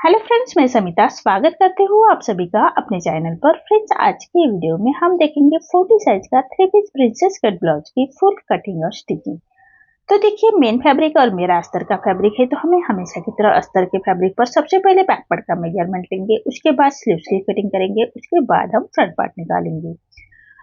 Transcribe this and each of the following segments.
Hello friends, मैं समिता स्वागत करती हूँ आप सभी का अपने चैनल पर। फ्रेंड्स, आज की वीडियो में हम देखेंगे 40 साइज का 3 पीस प्रिंसेस कट ब्लाउज की फुल कटिंग और स्टिचिंग। तो देखिए, मेन फैब्रिक और मेरा अस्तर का फैब्रिक है, तो हमें हमेशा की तरह अस्तर के फैब्रिक पर सबसे पहले बैक पार्ट का मेजरमेंट लेंगे, उसके बाद स्लीव्स की कटिंग करेंगे, उसके बाद हम फ्रंट पार्ट निकालेंगे।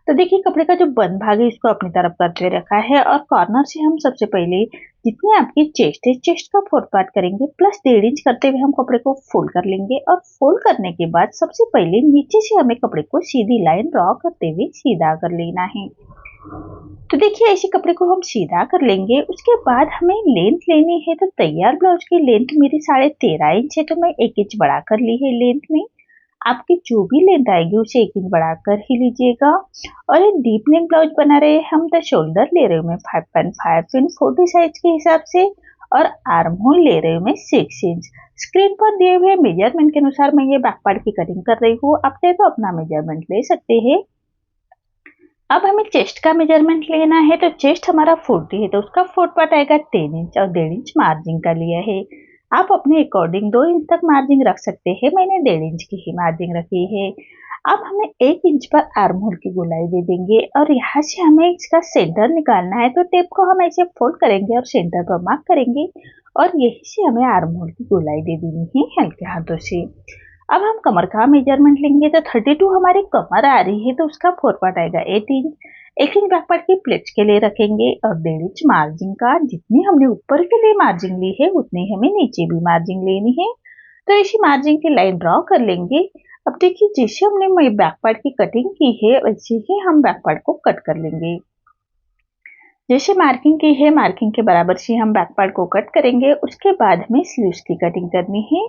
तो देखिए, कपड़े का जो बंद भाग है इसको अपनी तरफ करते रखा है और कॉर्नर से हम सबसे पहले जितनी आपकी चेस्ट है, चेस्ट का 4 पार्ट करेंगे प्लस 1.5 इंच करते हुए हम कपड़े को फोल्ड कर लेंगे। और फोल्ड करने के बाद सबसे पहले नीचे से हमें कपड़े को सीधी लाइन ड्रॉ करते हुए सीधा कर लेना है। तो देखिए, ऐसे कपड़े को हम सीधा कर लेंगे। उसके बाद हमें लेंथ लेनी है, तो तैयार ब्लाउज की लेंथ मेरी 13.5 इंच है, तो मैं 1 इंच बढ़ा कर ली है लेंथ में। आपकी जो भी लेंथ आएगी उसे 1 इंच बढ़ाकर ही लीजिएगा। और एक डीप नेक ब्लाउज बना रहे हम, तो शोल्डर ले रही हूँ मैं 5.5 इंच 40 साइज के हिसाब से और आर्म होल ले रही हूँ मैं 6 इंच। स्क्रीन पर दिए हुए मेजरमेंट के अनुसार मैं ये बैक पार्ट की कटिंग कर रही हूँ। आप चाहे तो अपना मेजरमेंट ले सकते हैं। अब हमें चेस्ट का मेजरमेंट लेना है, तो चेस्ट हमारा 40 है, तो उसका 4 पार्ट आएगा 10 इंच और 1.5 इंच मार्जिन का लिया है। आप अपने अकॉर्डिंग 2 इंच तक मार्जिन रख सकते हैं, मैंने 1.5 इंच की ही मार्जिन रखी है। अब हमें 1 इंच पर आर्म होल की गोलाई दे देंगे और यहाँ से हमें इसका सेंटर निकालना है, तो टेप को हम ऐसे फोल्ड करेंगे और सेंटर पर मार्क करेंगे और यही से हमें आर्म होल की गोलाई दे देनी है हल्के हाथों से। अब हम कमर का मेजरमेंट लेंगे, तो 32 हमारी कमर आ रही है, तो उसका 4 पार्ट आएगा 8 इंच। 1 इंच बैक पार्ट की प्लेट्स के लिए रखेंगे और 1.5 इंच मार्जिन का। जितनी हमने ऊपर के लिए मार्जिन ली है उतनी हमें नीचे भी मार्जिन लेनी है, तो इसी मार्जिन की लाइन ड्रॉ कर लेंगे। अब देखिए, जैसे हमने बैक पार्ट की कटिंग की है वैसे ही हम बैक पार्ट को कट कर लेंगे। जैसे मार्किंग की है मार्किंग के बराबर से हम बैक पार्ट को कट करेंगे। उसके बाद हमें स्लीव्स की कटिंग करनी है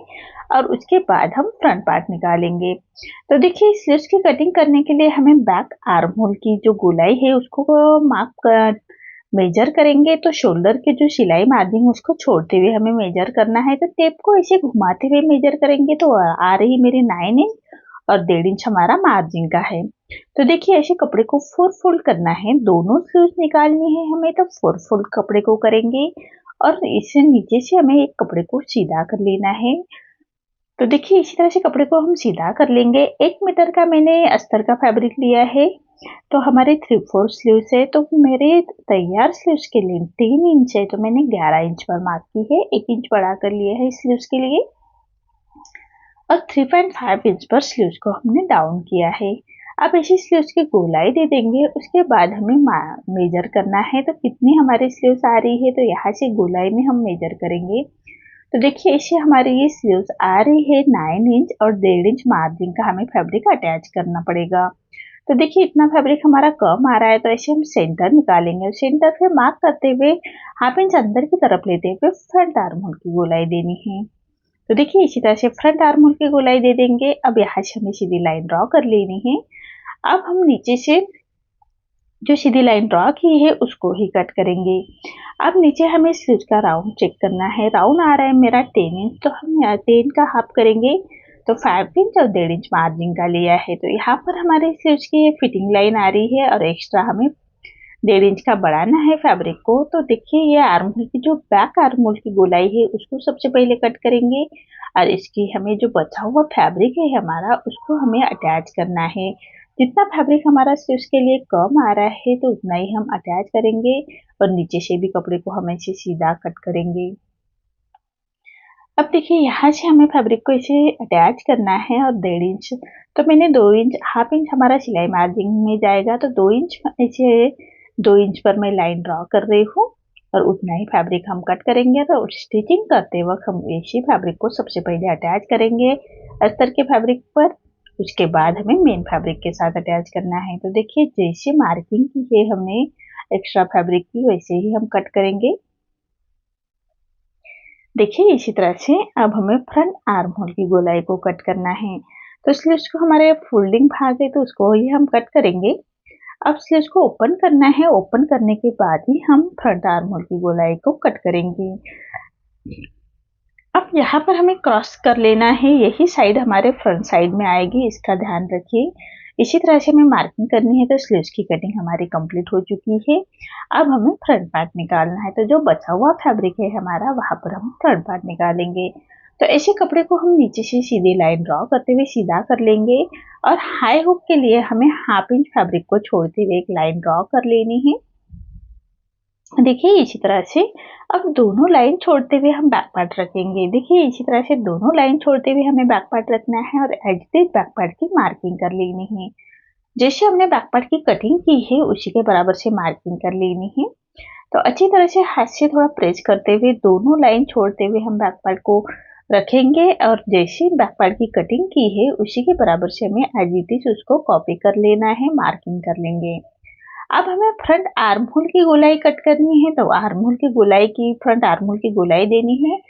और उसके बाद हम फ्रंट पार्ट निकालेंगे। तो देखिए, स्लीव्स की कटिंग करने के लिए हमें बैक आर्म होल की जो गोलाई है उसको मार्क मेजर करेंगे। तो शोल्डर के जो सिलाई मार्जिन उसको छोड़ते हुए हमें मेजर करना है, तो टेप को ऐसे घुमाते हुए मेजर करेंगे, तो आ रही मेरी 9 इंच और 1.5 इंच हमारा मार्जिन का है। तो देखिए, ऐसे कपड़े को 4 फोल्ड करना है, दोनों स्लीव्स निकालनी है हमें, तो 4 फोल्ड कपड़े को करेंगे और इसे नीचे से हमें एक कपड़े को सीधा कर लेना है। तो देखिए, इसी तरह से कपड़े को हम सीधा कर लेंगे। 1 मीटर का मैंने अस्तर का फैब्रिक लिया है, तो हमारे 3/4 स्लीव्स है, तो मेरे तैयार स्लीव्स के लिए 3 इंच है, तो मैंने 11 इंच पर मार्क की है। 1 इंच बढ़ा कर लिया है स्लीव्स के लिए और 3.5 इंच पर स्लीव्स को हमने डाउन किया है। अब इसी स्लीव्स की गोलाई दे देंगे। उसके बाद हमें मेजर करना है, तो कितनी हमारी स्लीव्स आ रही है, तो यहाँ से गोलाई में हम मेजर करेंगे। तो देखिए, इसे हमारी ये स्लीव्स आ रही है 9 इंच और 1.5 इंच मार्जिन का हमें फैब्रिक अटैच करना पड़ेगा। तो देखिए, इतना फैब्रिक हमारा कम आ रहा है, तो ऐसे हम सेंटर निकालेंगे और सेंटर से मार्क करते हुए हाफ इंच अंदर की तरफ लेते हुए फ्रंट आर्म होल की गोलाई देनी है। तो देखिए, इसी तरह से फ्रंट आर्म होल की गोलाई दे देंगे। अब यहाँ से हमें सीधी लाइन ड्रॉ कर लेनी है। अब हम नीचे से जो सीधी लाइन ड्रॉ की है उसको ही कट करेंगे। अब नीचे हमें स्लीव्स का राउंड चेक करना है। राउंड आ रहा है मेरा 10 इंच, तो हम 10 का हाफ करेंगे, तो 5 इंच और 1.5 इंच मार्जिन का लिया है। तो यहाँ पर हमारे स्लीव्स की फिटिंग लाइन आ रही है और एक्स्ट्रा हमें 1.5 इंच का बढ़ाना है फैब्रिक को। तो देखिए, ये आर्म होल की जो बैक आर्म होल की गोलाई है उसको सबसे पहले कट करेंगे और इसकी हमें जो बचा हुआ फैब्रिक है हमारा उसको हमें अटैच करना है। जितना फैब्रिक हमारा स्लीव्स के लिए कम आ रहा है तो उतना ही हम अटैच करेंगे और नीचे से भी कपड़े को हम ऐसे सीधा कट करेंगे। अब देखिए, यहाँ से हमें फैब्रिक को इसे अटैच करना है और 1.5 इंच, तो मैंने 2 इंच हाफ इंच हमारा सिलाई मार्जिन में जाएगा, तो 2 इंच ऐसे 2 इंच पर मैं लाइन ड्रॉ कर रही हूँ और उतना ही फैब्रिक हम कट करेंगे। तो स्टिचिंग करते वक्त हम इसी फैब्रिक को सबसे पहले अटैच करेंगे अस्तर के फैब्रिक पर, उसके बाद हमें मेन फैब्रिक के साथ अटैच करना है। तो देखिए, जैसे मार्किंग की है हमने एक्स्ट्रा फैब्रिक की वैसे ही हम कट करेंगे। देखिए, इसी तरह से अब हमें फ्रंट आर्म होल की गोलाई को कट करना है। तो स्लीव्स को हमारे फोल्डिंग भाग है, तो उसको ही हम कट करेंगे। अब स्लीव्स को ओपन करना है, ओपन करने के बाद ही हम फ्रंट आर्म होल की गोलाई को कट करेंगे। अब यहाँ पर हमें क्रॉस कर लेना है, यही साइड हमारे फ्रंट साइड में आएगी, इसका ध्यान रखिए। इसी तरह से हमें मार्किंग करनी है। तो स्लीव्स की कटिंग हमारी कंप्लीट हो चुकी है। अब हमें फ्रंट पार्ट निकालना है, तो जो बचा हुआ फैब्रिक है हमारा वहाँ पर हम फ्रंट पार्ट निकालेंगे। तो ऐसे कपड़े को हम नीचे से सीधी लाइन ड्रॉ करते हुए सीधा कर लेंगे और हाई हुक के लिए हमें 1/2 इंच फैब्रिक को छोड़ते हुए एक लाइन ड्रॉ कर लेनी है। देखिए इसी तरह से अब दोनों लाइन छोड़ते हुए हम बैक पार्ट रखेंगे। देखिए इसी तरह से दोनों लाइन छोड़ते हुए हमें बैक पार्ट रखना है और as it is back part की मार्किंग कर लेनी है। जैसे हमने बैक पार्ट की कटिंग की है उसी के बराबर से मार्किंग कर लेनी है। तो अच्छी तरह से हाथ से थोड़ा प्रेस करते हुए दोनों लाइन छोड़ते हुए हम बैक पार्ट को रखेंगे और जैसे बैक पार्ट की कटिंग की है उसी के बराबर से हमें एज इट इज उसको कॉपी कर लेना है, मार्किंग कर लेंगे। अब हमें फ्रंट आर्म होल की गोलाई कट करनी है, तो आर्म होल की गोलाई की फ्रंट आर्म होल की गोलाई देनी है।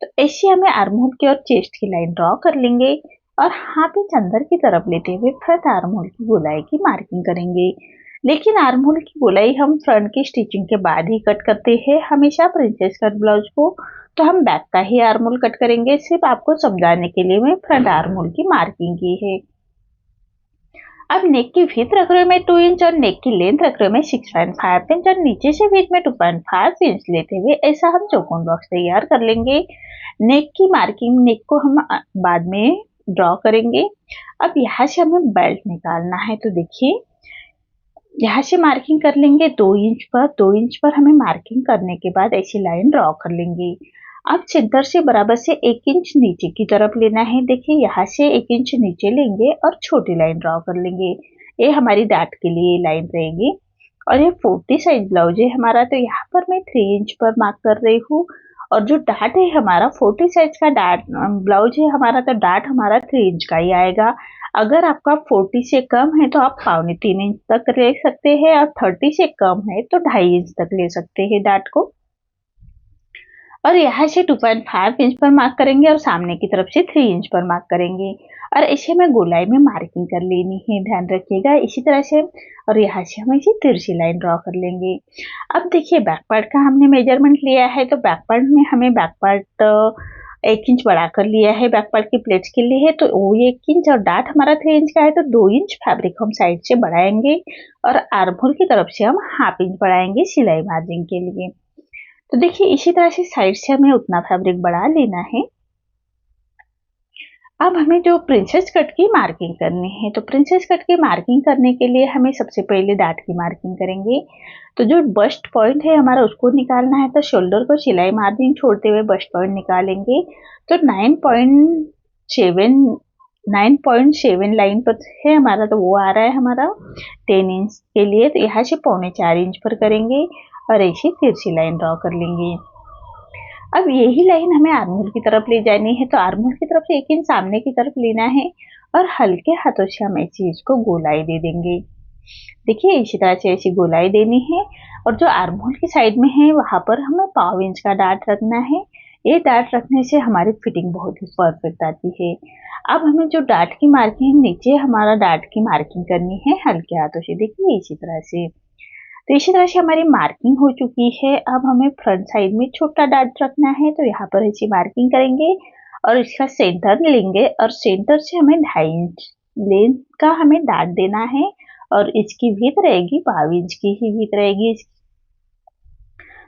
तो ऐसे हमें आर्म होल की और चेस्ट की लाइन ड्रॉ कर लेंगे और हाथ इंच अंदर की तरफ लेते हुए फ्रंट आर्म होल की गोलाई की मार्किंग करेंगे। लेकिन आर्म होल की गोलाई हम फ्रंट की स्टिचिंग के बाद ही कट करते हैं हमेशा प्रिंसेस कट ब्लाउज को, तो हम बैक का ही आर्म होल कट करेंगे। सिर्फ आपको समझाने के लिए मैं फ्रंट आर्म होल की मार्किंग की है। अब नेक की विड्थ रख रहे मैं 2 इंच और नेक की लेंथ रख रहे मैं 6.5 इंच और नीचे से विड्थ में 2.5 इंच लेते हुए ऐसा हम चौकोन बॉक्स तैयार कर लेंगे। नेक की मार्किंग नेक को हम बाद में ड्रॉ करेंगे। अब यहाँ से हमें बेल्ट निकालना है, तो देखिए यहाँ से मार्किंग कर लेंगे 2 इंच पर। 2 इंच पर हमें मार्किंग करने के बाद ऐसी लाइन ड्रॉ कर लेंगे। अब सेंटर से बराबर से 1 इंच नीचे की तरफ लेना है। देखिए यहाँ से 1 इंच नीचे लेंगे और छोटी लाइन ड्रॉ कर लेंगे। ये हमारी डाट के लिए लाइन रहेगी और ये 40 साइज ब्लाउज है हमारा, तो यहाँ पर मैं 3 इंच पर मार्क कर रही हूँ। और जो डाट है हमारा 40 साइज का डाट ब्लाउज है हमारा, तो डाट हमारा 3 इंच का ही आएगा। अगर आपका 40 से कम है तो आप 2.25 इंच तक ले सकते हैं और 30 से कम है तो 2.5 इंच तक ले सकते हैं डाट को। और यहाँ से 2.5 इंच पर मार्क करेंगे और सामने की तरफ से 3 इंच पर मार्क करेंगे और ऐसे में गोलाई में मार्किंग कर लेनी है, ध्यान रखिएगा इसी तरह से। और यहाँ से हम ऐसी तिरछी लाइन ड्रॉ कर लेंगे। अब देखिए बैक पार्ट का हमने मेजरमेंट लिया है, तो बैक पार्ट में हमें बैक पार्ट 1 इंच बढ़ा कर लिया है बैक पार्ट की प्लेट्स के लिए है, तो वो 1 इंच और डाट हमारा 3 इंच का है, तो 2 इंच फैब्रिक हम साइड से बढ़ाएंगे और आर्म होल की तरफ से हम 1/2 इंच बढ़ाएंगे सिलाई मार्जिन के लिए। तो देखिए इसी तरह से साइड से हमें उतना फैब्रिक बढ़ा लेना है। अब हमें जो प्रिंसेस कट की मार्किंग करनी है, तो प्रिंसेस कट की मार्किंग करने के लिए हमें सबसे पहले डाट की मार्किंग करेंगे। तो जो बस्ट पॉइंट है हमारा उसको निकालना है, तो शोल्डर को सिलाई मार्जिन छोड़ते हुए बस्ट पॉइंट निकालेंगे। तो 9.7 लाइन पर है हमारा, तो वो आ रहा है हमारा 10 इंच के लिए। तो यहाँ से 3.25 इंच पर करेंगे और ऐसी तिरछी लाइन ड्रॉ कर लेंगे। अब यही लाइन हमें आर्म होल की तरफ ले जानी है, तो आर्म होल की तरफ से 1 इंच सामने की तरफ लेना है और हल्के हाथों से हम ऐसी इसको गोलाई दे देंगे। देखिए इसी तरह से ऐसी गोलाई देनी है और जो आर्म होल की साइड में है वहां पर हमें 1/4 इंच का डाट रखना है। ये डाट रखने से हमारी फिटिंग बहुत ही परफेक्ट आती है। अब हमें जो डाट की मार्किंग नीचे हमारा डाट की मार्किंग करनी है हल्के हाथों से, देखिए इसी तरह से। तो इसी तरह से हमारी मार्किंग हो चुकी है। अब हमें फ्रंट साइड में छोटा डाट रखना है, तो यहाँ पर ऐसी मार्किंग करेंगे और इसका सेंटर लेंगे और सेंटर से हमें 2.5 इंच लेंथ का हमें डाट देना है और इसकी विड्थ रहेगी 22 इंच की ही विड्थ रहेगी।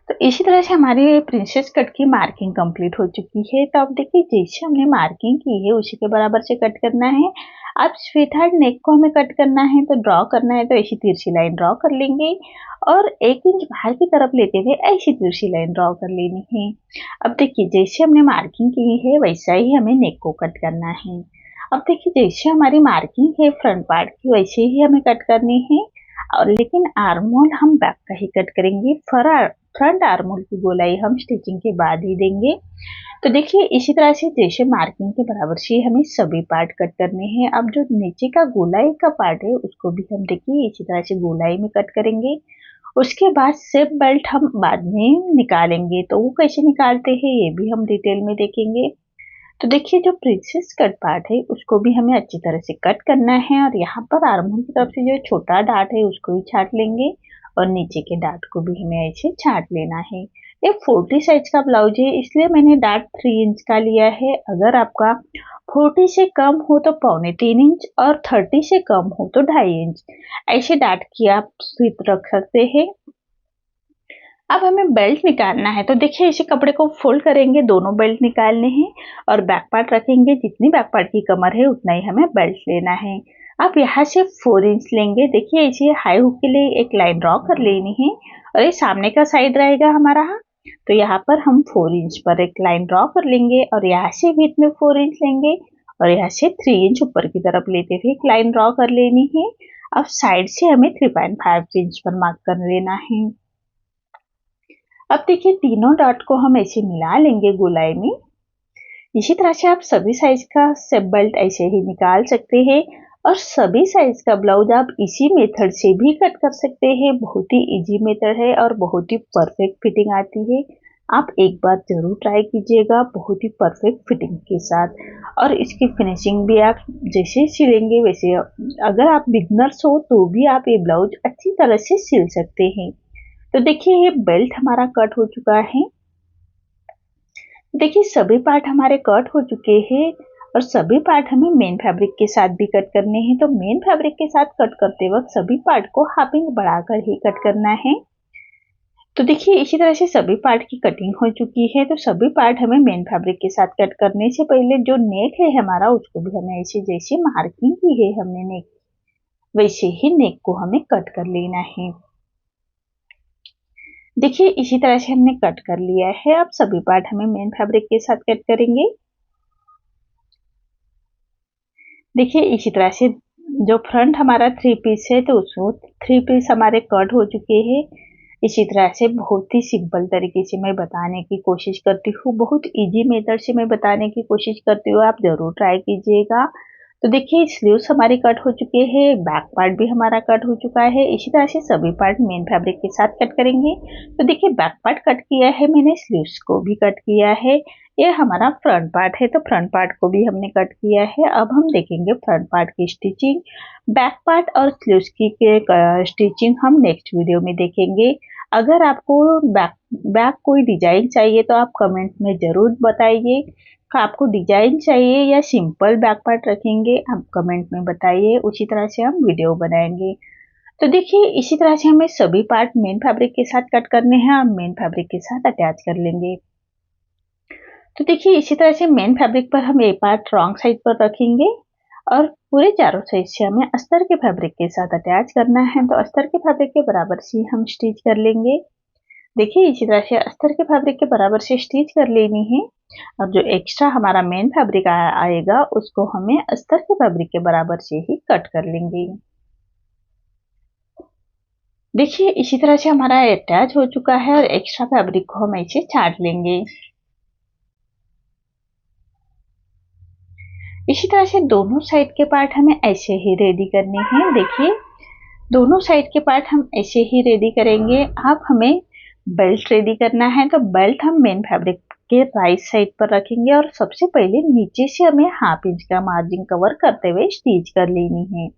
तो इसी तरह से हमारी प्रिंसेस कट की मार्किंग कंप्लीट हो चुकी है। तो अब देखिए जैसे हमने मार्किंग की है उसी के बराबर से कट करना है। अब स्वीटहार्ट नेक को हमें कट करना है, तो ड्रॉ करना है, तो ऐसी तिरछी लाइन ड्रॉ कर लेंगे और 1 इंच बाहर की तरफ लेते हुए ऐसी तिरछी लाइन ड्रॉ कर लेनी है। अब देखिए जैसे हमने मार्किंग की है वैसा ही हमें नेक को कट करना है। अब देखिए जैसे हमारी मार्किंग है फ्रंट पार्ट की वैसे ही हमें कट करनी है और लेकिन आर्म होल हम बैक का ही कट करेंगे। फ्रंट आर्म होल की गोलाई हम स्टिचिंग के बाद ही देंगे। तो देखिए इसी तरह से जैसे मार्किंग के बराबर से हमें सभी पार्ट कट करने हैं। अब जो नीचे का गोलाई का पार्ट है उसको भी हम देखिए इसी तरह से गोलाई में कट करेंगे। उसके बाद शेप बेल्ट हम बाद में निकालेंगे, तो वो कैसे निकालते हैं ये भी हम डिटेल में देखेंगे। तो देखिए जो प्रिंसेस कट पार्ट है उसको भी हमें अच्छी तरह से कट करना है और यहाँ पर आर्म होल की तरफ से जो छोटा डाट है उसको भी छाट लेंगे और नीचे के डाट को भी हमें ऐसे छाट लेना है। ये 40 साइज का ब्लाउज है इसलिए मैंने डाट 3 इंच का लिया है। अगर आपका 40 से कम हो तो 3.25 इंच और 30 से कम हो तो 2.5 इंच ऐसे डाट की आप स्वीप रख सकते हैं। अब हमें बेल्ट निकालना है, तो देखिए इसी कपड़े को फोल्ड करेंगे, दोनों बेल्ट निकालने हैं और बैक पार्ट रखेंगे। जितनी बैक पार्ट की कमर है उतना ही हमें बेल्ट लेना है। अब यहाँ से 4 इंच लेंगे। देखिए इसे हाई हुक के लिए एक लाइन ड्रॉ कर लेनी है और ये सामने का साइड रहेगा हमारा, तो यहाँ पर हम 4 इंच पर एक लाइन ड्रॉ कर लेंगे और यहाँ से बीच में 4 इंच लेंगे और यहाँ से 3 इंच ऊपर की तरफ लेते हुए एक लाइन ड्रॉ कर लेनी है। अब साइड से हमें 3.5 इंच पर मार्क कर लेना है। अब देखिए तीनों डॉट को हम ऐसे मिला लेंगे गोलाई में। इसी तरह से आप सभी साइज का सेप बेल्ट ऐसे ही निकाल सकते हैं और सभी साइज का ब्लाउज आप इसी मेथड से भी कट कर सकते हैं। बहुत ही इजी मेथड है और बहुत ही परफेक्ट फिटिंग आती है। आप एक बार जरूर ट्राई कीजिएगा बहुत ही परफेक्ट फिटिंग के साथ। और इसकी फिनिशिंग भी आप जैसे सिलेंगे वैसे, अगर आप बिगनर्स हो तो भी आप ये ब्लाउज अच्छी तरह से सिल सकते हैं। तो देखिए ये बेल्ट हमारा कट हो चुका है। देखिए सभी पार्ट हमारे कट हो चुके हैं और सभी पार्ट हमें मेन फैब्रिक के साथ भी कट करने हैं। तो मेन फैब्रिक के साथ कट करते वक्त सभी पार्ट को हाफ इंच बढ़ाकर ही कट करना है। तो देखिए इसी तरह से सभी पार्ट की कटिंग हो चुकी है। तो सभी पार्ट हमें मेन फैब्रिक के साथ कट करने से पहले जो नेक है हमारा, उसको भी हमें ऐसे जैसे मार्किंग की है हमने नेक, वैसे ही नेक को हमें कट कर लेना है। देखिए इसी तरह से हमने कट कर लिया है। अब सभी पार्ट हमें मेन फैब्रिक के साथ कट करेंगे। देखिए इसी तरह से जो फ्रंट हमारा 3 पीस है तो उसको 3 पीस हमारे कट हो चुके हैं। इसी तरह से बहुत ही सिंपल तरीके से मैं बताने की कोशिश करती हूँ, बहुत इजी मेथड से मैं बताने की कोशिश करती हूँ, आप ज़रूर ट्राई कीजिएगा। तो देखिए स्लीव्स हमारे कट हो चुके हैं, बैक पार्ट भी हमारा कट हो चुका है। इसी तरह से सभी पार्ट मेन फैब्रिक के साथ कट करेंगे। तो देखिए बैक पार्ट कट किया है मैंने, स्लीव्स को भी कट किया है। ये हमारा फ्रंट पार्ट है तो फ्रंट पार्ट को भी हमने कट किया है। अब हम देखेंगे फ्रंट पार्ट की स्टिचिंग। बैक पार्ट और स्लीव्स की स्टिचिंग हम नेक्स्ट वीडियो में देखेंगे। अगर आपको बैक कोई डिजाइन चाहिए तो आप कमेंट में ज़रूर बताइए। आपको डिजाइन चाहिए या सिंपल बैक पार्ट रखेंगे, आप कमेंट में बताइए, उसी तरह से हम वीडियो बनाएंगे। तो देखिए इसी तरह से हमें सभी पार्ट मेन फैब्रिक के साथ कट करने हैं और मेन फैब्रिक के साथ अटैच कर लेंगे। तो देखिए इसी तरह से मेन फैब्रिक पर हम एक पार्ट रॉन्ग साइड पर रखेंगे और पूरे चारों साइड से हमें अस्तर के फैब्रिक के साथ अटैच करना है। तो अस्तर के फैब्रिक के बराबर से हम स्टिच कर लेंगे। देखिए इसी तरह से अस्तर के फैब्रिक के बराबर से स्टिच कर लेनी है। अब जो एक्स्ट्रा हमारा मेन फैब्रिक आएगा उसको हमें अस्तर के फैब्रिक के बराबर से ही कट कर लेंगे। देखिए इसी तरह से हमारा अटैच हो चुका है और एक्स्ट्रा फैब्रिक को हम ऐसे छाट लेंगे। इसी तरह से दोनों साइड के पार्ट हमें ऐसे ही रेडी करने हैं। देखिए दोनों साइड के पार्ट हम ऐसे ही रेडी करेंगे। अब हमें बेल्ट रेडी करना है। तो बेल्ट हम मेन फैब्रिक के राइट साइड पर रखेंगे और सबसे पहले नीचे से हमें हाफ इंच का मार्जिन कवर करते हुए स्टिच कर लेनी है।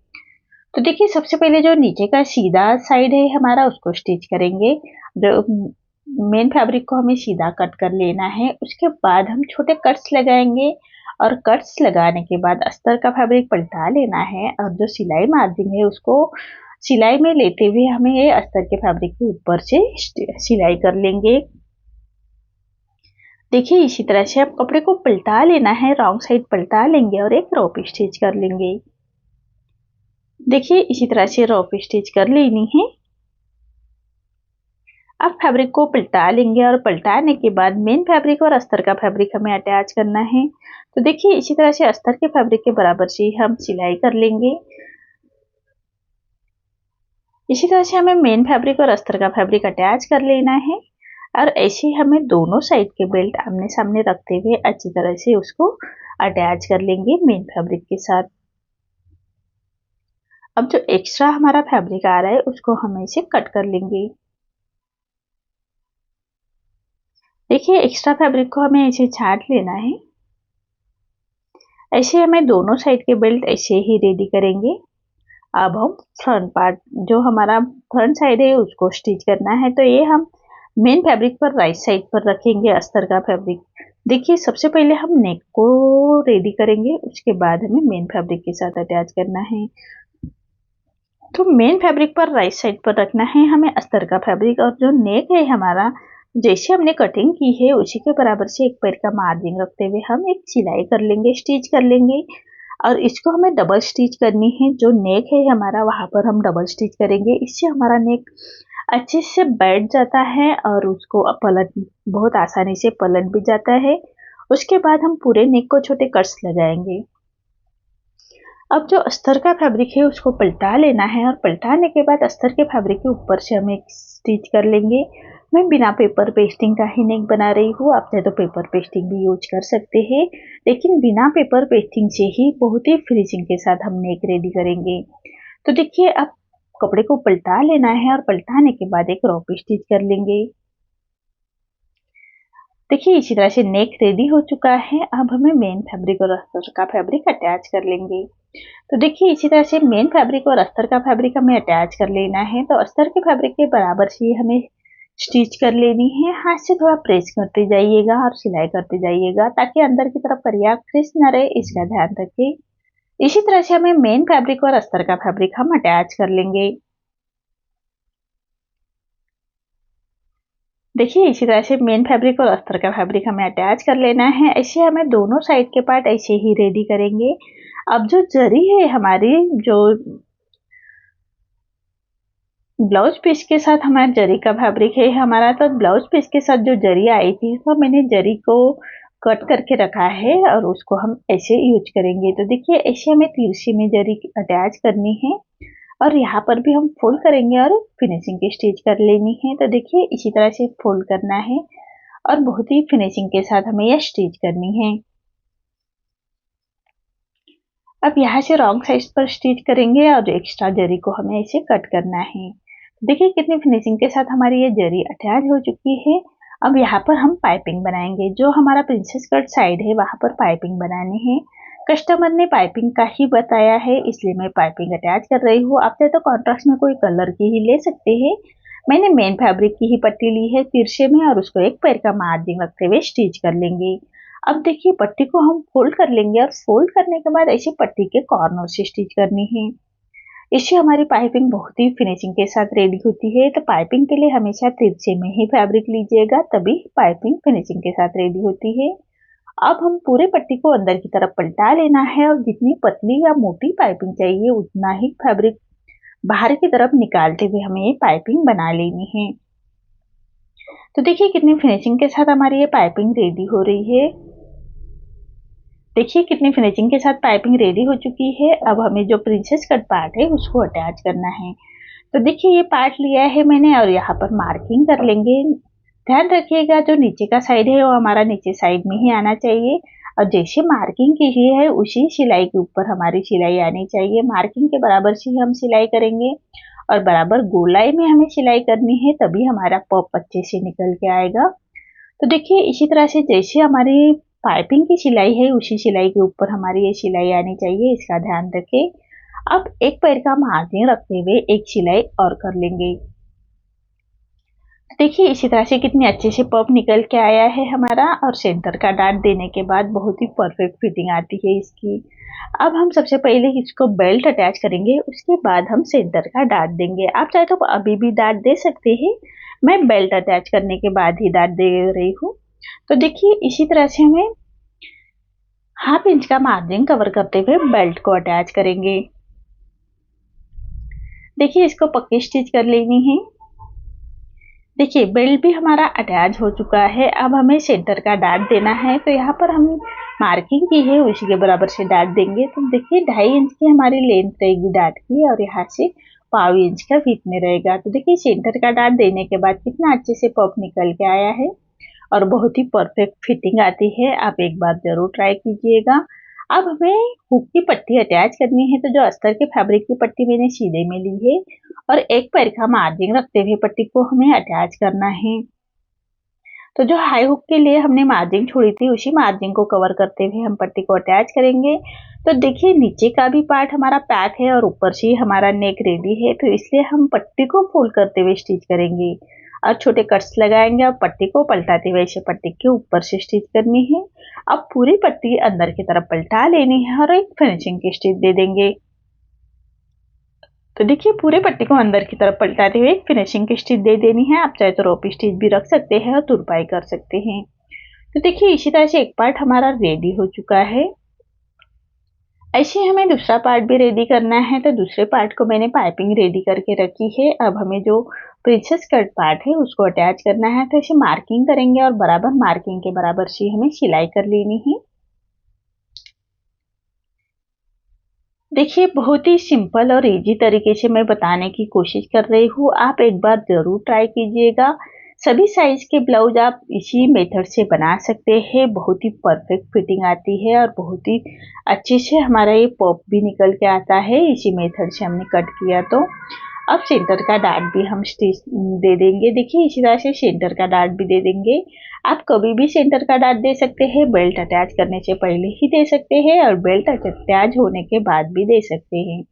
तो देखिए सबसे पहले जो नीचे का सीधा साइड है हमारा उसको स्टिच करेंगे। जो मेन फैब्रिक को हमें सीधा कट कर लेना है। उसके बाद हम छोटे कट्स लगाएंगे और कट्स लगाने के बाद अस्तर का फैब्रिक पलटा लेना है और जो सिलाई मार्जिन है उसको सिलाई में लेते हुए हमें ये अस्तर के फैब्रिक के ऊपर से सिलाई कर लेंगे। देखिए इसी तरह से आप कपड़े को पलटा लेना है, रॉन्ग साइड पलटा लेंगे और एक रोप स्टिच कर लेंगे। देखिए इसी तरह से रोप स्टिच कर लेनी है। अब फैब्रिक को पलटा लेंगे और पलटाने के बाद मेन फैब्रिक और अस्तर का फैब्रिक हमें अटैच करना है। तो देखिए इसी तरह से अस्तर के फैब्रिक के बराबर से ही हम सिलाई कर लेंगे। इसी तरह से हमें मेन फैब्रिक और अस्तर का फैब्रिक अटैच कर लेना है और ऐसे ही हमें दोनों साइड के बेल्ट आमने सामने रखते हुए अच्छी तरह से उसको अटैच कर लेंगे मेन फैब्रिक के साथ। अब जो एक्स्ट्रा हमारा फैब्रिक आ रहा है उसको हम ऐसे कट कर लेंगे। देखिए एक्स्ट्रा फैब्रिक को हमें ऐसे छाट लेना है। ऐसे हमें दोनों साइड के बेल्ट ऐसे ही रेडी करेंगे। अब हम फ्रंट पार्ट जो हमारा फ्रंट साइड है उसको स्टिच करना है। तो ये हम मेन फैब्रिक पर राइट साइड पर रखेंगे अस्तर का फैब्रिक। देखिए सबसे पहले हम नेक को रेडी करेंगे, उसके बाद हमें मेन फैब्रिक के साथ अटैच करना है। तो मेन फैब्रिक पर राइट साइड पर रखना है हमें अस्तर का फैब्रिक, और जो नेक है हमारा जैसे हमने कटिंग की है उसी के बराबर से एक पैर का मार्जिन रखते हुए हम एक सिलाई कर लेंगे, स्टिच कर लेंगे। और इसको हमें डबल स्टिच करनी है। जो नेक है हमारा वहाँ पर हम डबल स्टिच करेंगे, इससे हमारा नेक अच्छे से बैठ जाता है और उसको पलट बहुत आसानी से पलट भी जाता है। उसके बाद हम पूरे नेक को छोटे कट्स लगाएंगे। अब जो अस्तर का फैब्रिक है उसको पलटा लेना है, और पलटाने के बाद अस्तर के फैब्रिक के ऊपर से हम एक स्टिच कर लेंगे। मैं बिना पेपर पेस्टिंग का ही नेक बना रही हूँ, आप चाहे तो पेपर पेस्टिंग भी यूज कर सकते हैं, लेकिन बिना पेपर पेस्टिंग से ही बहुत ही फिनिशिंग के साथ हम नेक रेडी करेंगे। तो देखिए अब कपड़े को पलटा लेना है और पलटाने के बाद एक रॉप स्टिच कर लेंगे। देखिए इसी तरह से नेक रेडी हो चुका है। अब हमें मेन फैब्रिक और अस्तर का फैब्रिक अटैच कर लेंगे। तो देखिए इसी तरह से मेन फैब्रिक और अस्तर का फैब्रिक हमें अटैच कर लेना है। तो अस्तर के फैब्रिक के बराबर से हमें स्टिच कर लेनी है। हाथ से थोड़ा प्रेस करते जाइएगा और सिलाई करते जाइएगा ताकि अंदर की तरफ पर्याप्त क्रिस्प न रहे, इसका ध्यान रखें। इसी तरह से हमें मेन फैब्रिक और अस्तर का फैब्रिक हम अटैच कर लेंगे। देखिए इसी तरह से मेन फैब्रिक और अस्तर का फैब्रिक हमें अटैच कर लेना है। ऐसे हमें दोनों साइड के पार्ट ऐसे ही रेडी करेंगे। अब जो जरी है हमारी, जो ब्लाउज पीस के साथ हमारा जरी का फैब्रिक है हमारा, तो ब्लाउज पीस के साथ जो जरी आई थी तो मैंने जरी को कट करके रखा है और उसको हम ऐसे यूज करेंगे। तो देखिए ऐसे हमें तिरछी में जरी अटैच करनी है और यहाँ पर भी हम फोल्ड करेंगे और फिनिशिंग की स्टिच कर लेनी है। तो देखिए इसी तरह से फोल्ड करना है और बहुत ही फिनिशिंग के साथ हमें यह स्टिच करनी है। अब यहाँ से रॉन्ग साइड पर स्टिच करेंगे और एक्स्ट्रा जरी को हमें ऐसे कट करना है। देखिए कितनी फिनिशिंग के साथ हमारी ये जरी अटैच हो चुकी है। अब यहाँ पर हम पाइपिंग बनाएंगे। जो हमारा प्रिंसेस कट साइड है वहाँ पर पाइपिंग बनानी है। कस्टमर ने पाइपिंग का ही बताया है इसलिए मैं पाइपिंग अटैच कर रही हूँ। आप चाहे तो कॉन्ट्रास्ट में कोई कलर की ही ले सकते हैं। मैंने मेन फैब्रिक की ही पट्टी ली है तिरछे में और उसको एक पैर का मार्जिन रखते हुए स्टिच कर लेंगे। अब देखिए पट्टी को हम फोल्ड कर लेंगे और फोल्ड करने के बाद ऐसे पट्टी के कॉर्नर से स्टिच करनी है। इससे हमारी पाइपिंग बहुत ही फिनिशिंग के साथ रेडी होती है। तो पाइपिंग के लिए हमेशा तिरछे में ही फैब्रिक लीजिएगा, तभी पाइपिंग फिनिशिंग के साथ रेडी होती है। अब हम पूरे पट्टी को अंदर की तरफ पलटा लेना है और जितनी पतली या मोटी पाइपिंग चाहिए उतना ही फैब्रिक बाहर की तरफ निकालते हुए हमें ये पाइपिंग बना लेनी है। तो देखिए कितनी फिनिशिंग के साथ हमारी ये पाइपिंग रेडी हो रही है। देखिए कितनी फिनिशिंग के साथ पाइपिंग रेडी हो चुकी है। अब हमें जो प्रिंसेस कट पार्ट है उसको अटैच करना है। तो देखिए ये पार्ट लिया है मैंने और यहाँ पर मार्किंग कर लेंगे। ध्यान रखिएगा जो नीचे का साइड है वो हमारा नीचे साइड में ही आना चाहिए और जैसे मार्किंग की है उसी सिलाई के ऊपर हमारी सिलाई आनी चाहिए। मार्किंग के बराबर से हम सिलाई करेंगे और बराबर गोलाई में हमें सिलाई करनी है, तभी हमारा पॉप अच्छे से निकल के आएगा। तो देखिए इसी तरह से जैसे हमारी पाइपिंग की सिलाई है उसी सिलाई के ऊपर हमारी ये सिलाई आनी चाहिए, इसका ध्यान रखें। अब एक पैर का मार्जिन रखते हुए एक सिलाई और कर लेंगे। देखिए इसी तरह से कितनी अच्छे से पफ निकल के आया है हमारा और सेंटर का डार्ट देने के बाद बहुत ही परफेक्ट फिटिंग आती है इसकी। अब हम सबसे पहले इसको बेल्ट अटैच करेंगे, उसके बाद हम सेंटर का डार्ट देंगे। आप चाहे तो अभी भी डार्ट दे सकते हैं, मैं बेल्ट अटैच करने के बाद ही डार्ट दे रही हूँ। तो देखिए इसी तरह से हमें हाफ इंच का मार्जिन कवर करते हुए बेल्ट को अटैच करेंगे। देखिए इसको पक्की स्टिच कर लेनी है। देखिए बेल्ट भी हमारा अटैच हो चुका है। अब हमें सेंटर का डार्ट देना है। तो यहाँ पर हम मार्किंग की है उसी के बराबर से डार्ट देंगे। तो देखिए 2.5 इंच की हमारी लेंथ रहेगी डार्ट की और यहाँ से 1/4 इंच का विड्थ में रहेगा। तो देखिए सेंटर का डार्ट देने के बाद कितना अच्छे से पफ निकल के आया है और बहुत ही परफेक्ट फिटिंग आती है। आप एक बार जरूर ट्राई कीजिएगा। अब हमें हुक की पट्टी अटैच करनी है। तो जो अस्तर के फैब्रिक की पट्टी मैंने सीधे में ली है और एक पैर का मार्जिन रखते हुए पट्टी को हमें अटैच करना है। तो जो हाई हुक के लिए हमने मार्जिन छोड़ी थी उसी मार्जिन को कवर करते हुए हम पट्टी को अटैच करेंगे। तो देखिए नीचे का भी पार्ट हमारा पैक है और ऊपर से हमारा नेक रेडी है, तो इसलिए हम पट्टी को फोल्ड करते हुए स्टिच करेंगे और छोटे कट्स लगाएंगे और पट्टी को पलटाते हुए इसे पट्टी के ऊपर से स्टिच करनी है। अब पूरी पट्टी अंदर की तरफ पलटा लेनी है और एक फिनिशिंग की स्टिच दे देंगे। तो देखिए पूरे पट्टी को अंदर की तरफ पलटाते हुए एक फिनिशिंग की स्टिच दे देनी है। आप चाहे तो रोप स्टिच भी रख सकते हैं और तुरपाई कर सकते हैं। तो देखिए इसी तरह से एक पार्ट हमारा रेडी हो चुका है। ऐसे हमें दूसरा पार्ट भी रेडी करना है। तो दूसरे पार्ट को मैंने पाइपिंग रेडी करके रखी है। अब हमें जो प्रिंसेस कट पार्ट है उसको अटैच करना है। तो ऐसे मार्किंग करेंगे और बराबर मार्किंग के बराबर से हमें सिलाई कर लेनी है। देखिए बहुत ही सिंपल और इजी तरीके से मैं बताने की कोशिश कर रही हूँ। आप एक बार ज़रूर ट्राई कीजिएगा। सभी साइज़ के ब्लाउज आप इसी मेथड से बना सकते हैं। बहुत ही परफेक्ट फिटिंग आती है और बहुत ही अच्छे से हमारा ये पॉप भी निकल के आता है इसी मेथड से हमने कट किया तो। अब सेंटर का डार्ट भी हम स्टिच दे देंगे। देखिए इसी तरह से सेंटर का डार्ट भी दे देंगे। आप कभी भी सेंटर का डार्ट दे सकते हैं। बेल्ट अटैच करने से पहले ही दे सकते हैं और बेल्ट अटैच होने के बाद भी दे सकते हैं।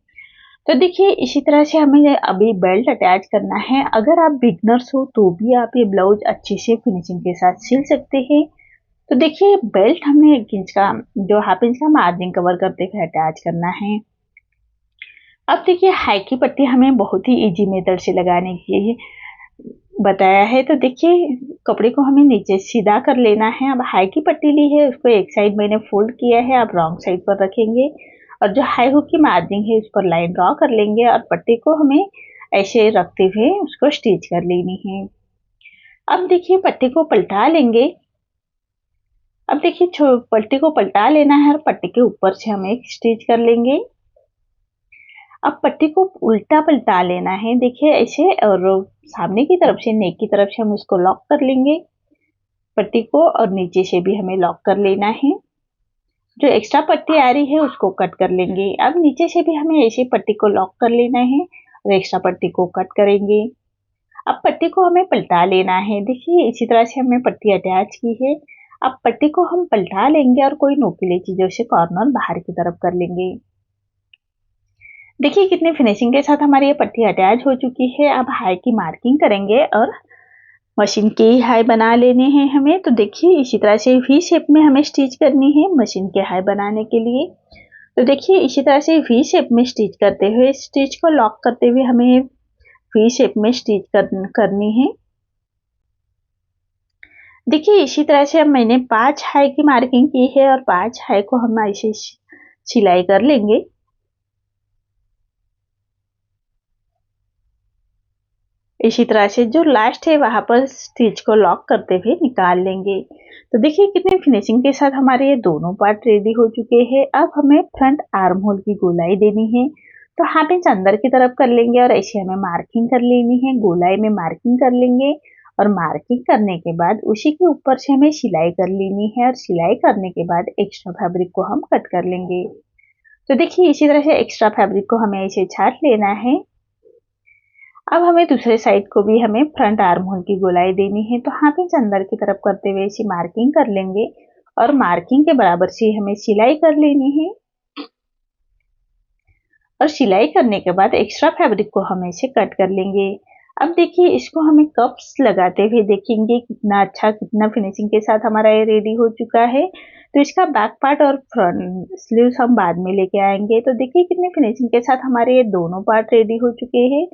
तो देखिए इसी तरह से हमें अभी बेल्ट अटैच करना है। अगर आप बिगनर्स हो तो भी आप ये ब्लाउज अच्छे से फिनिशिंग के साथ सिल सकते हैं। तो देखिए बेल्ट हमने 1 इंच का जो हाफ इंच का मार्जिन कवर करते हुए अटैच करना है। अब देखिए हाई की पट्टी हमें बहुत ही इजी मेथड से लगाने की बताया है। तो देखिए कपड़े को हमें नीचे सीधा कर लेना है। अब हाई की पट्टी ली है उसको एक साइड मैंने फोल्ड किया है। आप रॉन्ग साइड पर रखेंगे और जो हाई हुक की मार्जिन है उस पर लाइन ड्रॉ कर लेंगे और पट्टी को हमें ऐसे रखते हुए उसको स्टिच कर लेनी है। अब देखिए पट्टी को पलटा लेंगे। अब देखिए पट्टी को पलटा लेना है और पट्टी के ऊपर से हम एक स्टिच कर लेंगे। अब पट्टी को उल्टा पलटा लेना है। देखिए ऐसे और सामने की तरफ से नेक की तरफ से हम इसको लॉक कर लेंगे पट्टी को और नीचे से भी हमें लॉक कर लेना है। जो एक्स्ट्रा पट्टी आ रही है उसको कट कर लेंगे। अब नीचे से भी हमें ऐसे पट्टी को लॉक कर लेना है और एक्स्ट्रा पट्टी को कट करेंगे। अब पट्टी को हमें पलटा लेना है। देखिए इसी तरह से हमने पट्टी अटैच की है। अब पट्टी को हम पलटा लेंगे और कोई नोकीली चीजों से कॉर्नर बाहर की तरफ कर लेंगे। देखिए कितनी फिनिशिंग के साथ हमारी ये पट्टी अटैच हो चुकी है। अब हाई की मार्किंग करेंगे और मशीन के ही हाई बना लेने हैं हमें। तो देखिए इसी तरह से वी शेप में हमें स्टिच करनी है मशीन के हाई बनाने के लिए। तो देखिए इसी तरह से वी शेप में स्टिच करते हुए स्टिच को लॉक करते हुए हमें वी शेप में स्टिच करनी है। देखिए इसी तरह से अब मैंने 5 हाई की मार्किंग की है और 5 हाई को हम ऐसे सिलाई कर लेंगे। इसी तरह से जो लास्ट है वहां पर स्टिच को लॉक करते हुए निकाल लेंगे। तो देखिए कितने फिनिशिंग के साथ हमारे ये दोनों पार्ट रेडी हो चुके हैं। अब हमें फ्रंट आर्म होल की गोलाई देनी है। तो हाफ इंच अंदर की तरफ कर लेंगे और ऐसे हमें मार्किंग कर लेनी है। गोलाई में मार्किंग कर लेंगे और मार्किंग करने के बाद उसी के ऊपर से हमें सिलाई कर लेनी है और सिलाई करने के बाद एक्स्ट्रा फैब्रिक को हम कट कर लेंगे। तो देखिए इसी तरह से एक्स्ट्रा फैब्रिक को हमें ऐसे छाट लेना है। अब हमें दूसरे साइड को भी हमें फ्रंट आर्म होल की गोलाई देनी है। तो हाफ इंच अंदर की तरफ करते हुए इसी मार्किंग कर लेंगे और मार्किंग के बराबर से हमें सिलाई कर लेनी है। और सिलाई करने के बाद एक्स्ट्रा फैब्रिक को हम ऐसे कट कर लेंगे। अब देखिए इसको हमें कप्स लगाते हुए देखेंगे कितना अच्छा कितना फिनिशिंग के साथ हमारा ये रेडी हो चुका है। तो इसका बैक पार्ट और फ्रंट स्लीव्स हम बाद में लेके आएंगे। तो देखिए कितने फिनिशिंग के साथ हमारे ये दोनों पार्ट रेडी हो चुके हैं।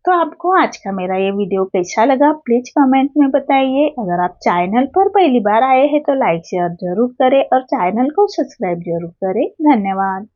तो आपको आज का मेरा ये वीडियो कैसा लगा प्लीज कमेंट में बताइए। अगर आप चैनल पर पहली बार आए हैं तो लाइक शेयर जरूर करें और चैनल को सब्सक्राइब जरूर करें। धन्यवाद।